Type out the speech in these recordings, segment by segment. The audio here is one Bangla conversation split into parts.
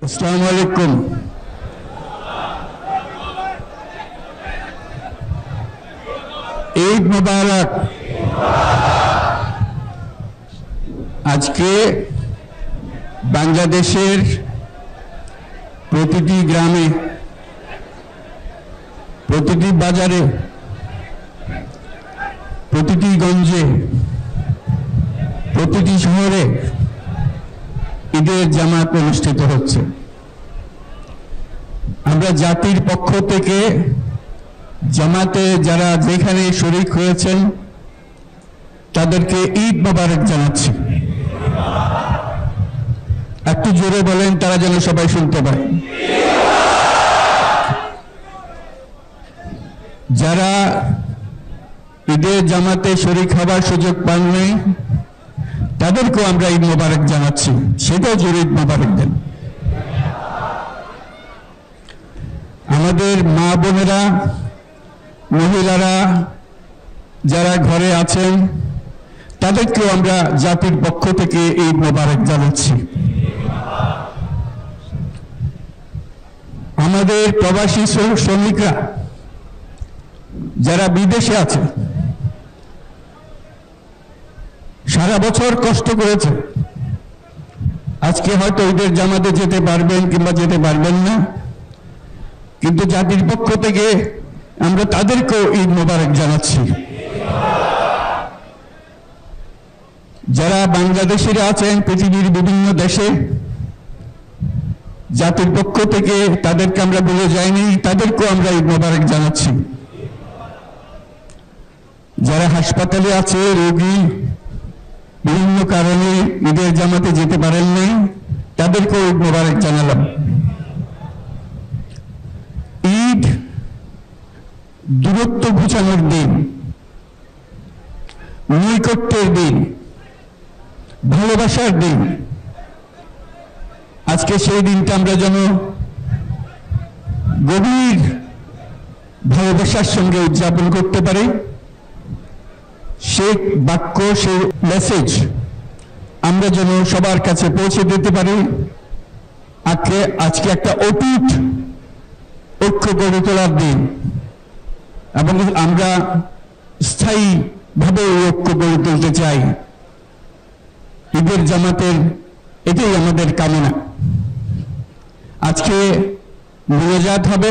আসসালামু আলাইকুম। ঈদ মুবারক। আজকে বাংলাদেশের প্রতিটি গ্রামে, প্রতিটি বাজারে, প্রতিটি গঞ্জে, প্রতিটি শহরে ঈদের জামাত অনুষ্ঠিত হচ্ছে। আমরা জাতির পক্ষ থেকে জামাতে যারা যেখানে শরীক হয়েছেন তাদেরকে ঈদ মোবারক জানাচ্ছি। একটু জোরে বলেন, তারা যেন সবাই শুনতে পায়। যারা ঈদের জামাতে শরীক হবার সুযোগ পাননি তাদেরকেও আমরা ঈদ মোবারক জানাচ্ছি, সেটাও জোরে ঈদ মোবারক দেন। আমাদের মা বোনেরা, মহিলারা যারা ঘরে আছেন তাদেরকেও আমরা জাতির পক্ষ থেকে ঈদ মোবারক জানাচ্ছি। আমাদের প্রবাসী শ্রমিকরা যারা বিদেশে আছে, সারা বছর কষ্ট করেছে, আজকে হয়তো ঈদের জামাতে যেতে পারবেন কিংবা যেতে পারবেন না, কিন্তু জাতির পক্ষ থেকে আমরা তাদেরকেও ঈদ মোবারক জানাচ্ছি। যারা বাংলাদেশিরা আছেন পৃথিবীর বিভিন্ন দেশে, জাতির পক্ষ থেকে তাদেরকে আমরা ভুলে যাইনি, তাদেরকেও আমরা ঈদ মোবারক জানাচ্ছি। যারা হাসপাতালে আছে, রোগী, বিভিন্ন কারণে ঈদের জামাতে যেতে পারেন নাই, তাদেরকেও ঈদ মোবারক জানালাম। ঈদ দূরত্ব ঘুচানোর দিন, নৈকট্যের দিন, ভালোবাসার দিন। আজকে সেই দিনটা আমরা যেন গভীর ভালোবাসার সঙ্গে উদযাপন করতে পারি, সেই বাক্য, সেই মেসেজ আমরা যেন সবার কাছে পৌঁছে দিতে পারি। আজকে একটা অটুট ঐক্য গড়ে তোলার দিন, এবং আমরা স্থায়ীভাবে এই ঐক্য গড়ে তুলতে চাই। ঈদের জামাতের এটাই আমাদের কামনা। আজকে মোনাজাত হবে,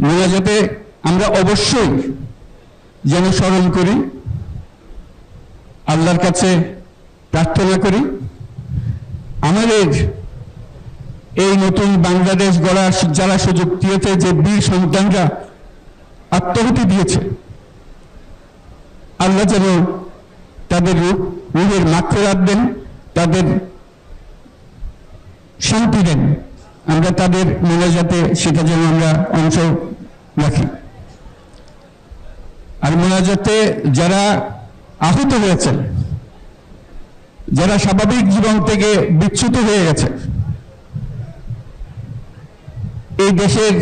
মোনাজাতে আমরা অবশ্যই যেন স্মরণ করি, আল্লাহর কাছে প্রার্থনা করি আমাদের এই নতুন বাংলাদেশ গড়ার যারা সুযোগ দিয়েছে, যে বীর সন্তানরা আত্মাহুতি দিয়েছে, আল্লাহ যেন তাদের রূহের মাগফিরাত দেন, তাদের শান্তি দেন। আমরা তাদের মোনাজাতে সেটা যেন আমরা অংশ রাখি। আর মোনাজাতে যারা আহত হয়েছেন, যারা স্বাভাবিক জীবন থেকে বিচ্যুত হয়ে গেছে, এই দেশের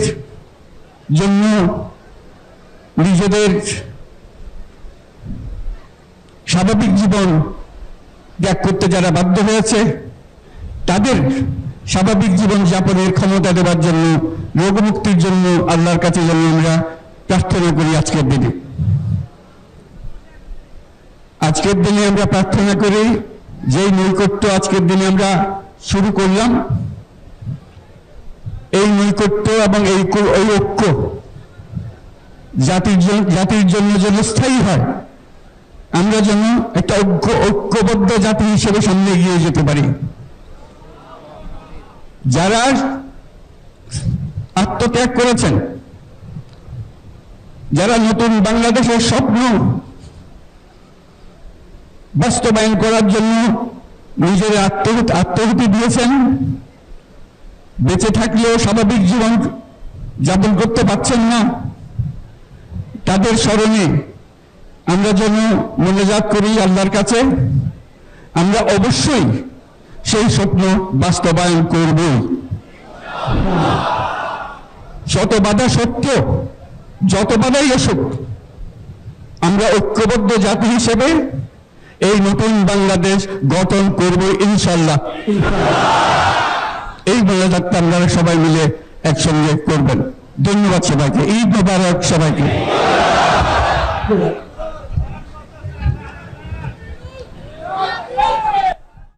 জন্য নিজেদের স্বাভাবিক জীবন ত্যাগ করতে যারা বাধ্য হয়েছে, তাদের স্বাভাবিক জীবন যাপনের ক্ষমতা দেওয়ার জন্য, রোগমুক্তির জন্য আল্লাহর কাছে যেন আমরা প্রার্থনা করি। আজকের দিনে আমরা প্রার্থনা করি, যেই নৈকট্য আজকের দিনে আমরা শুরু করলাম, এই নৈকট্য এবং এই ঐক্য জাতির জন্য যেন স্থায়ী হয়, আমরা যেন একটা ঐক্যবদ্ধ জাতি হিসেবে সামনে এগিয়ে যেতে পারি। যারা আত্মত্যাগ করেছেন, যারা নতুন বাংলাদেশের স্বপ্ন বাস্তবায়ন করার জন্য নিজের আত্মাহুতি দিয়েছেন, বেঁচে থাকলেও স্বাভাবিক জীবন যাপন করতে পারছেন না, তাদের স্মরণে আমরা যেন মোনাজাত করি আল্লাহর কাছে। আমরা অবশ্যই সেই স্বপ্ন বাস্তবায়ন করব। শত বাধা সত্ত্বেও, যত বাধাই আসুক, আমরা ঐক্যবদ্ধ জাতি হিসেবে এই নতুন বাংলাদেশ গঠন করব ইনশাআল্লাহ। এই মোনাজাতটা আপনারা সবাই মিলে একসঙ্গে করবেন। ধন্যবাদ সবাইকে। ঈদ মোবারক সবাইকে।